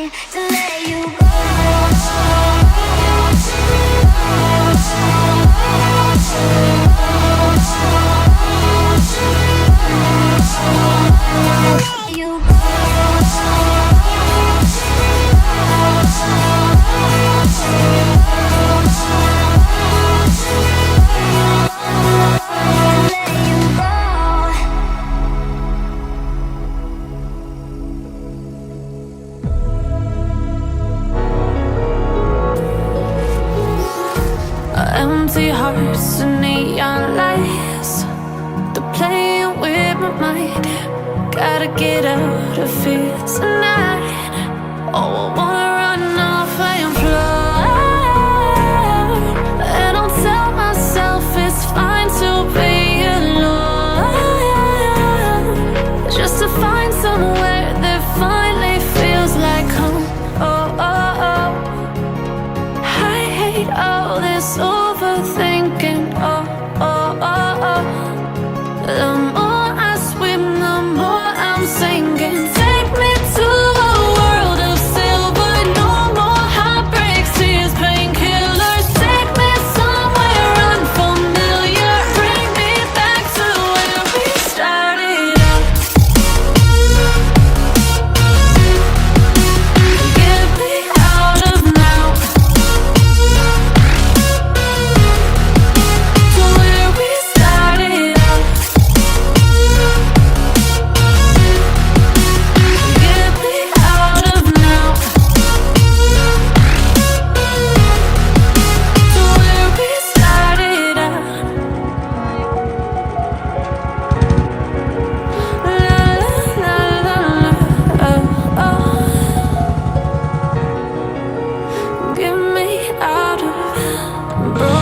me to let you go. You go. Empty hearts and neon lights, they're playing with my mind. Gotta get out of here tonight. Oh, I wanna run off and fly, and I'll tell myself it's fine to be alone, just to find somewhere that finally feels like home. Oh, oh, oh. I hate all this overthinking. Oh, oh, oh, oh. The more I swim, the more I'm sinking. Take me to a world of silver. No more heartbreaks, tears, painkillers. Take me somewhere unfamiliar. Bring me back to where we started out. Get me out of now, to where we started out. Get me out of now, to where we started out. La la la la, oh oh. Get me out of broken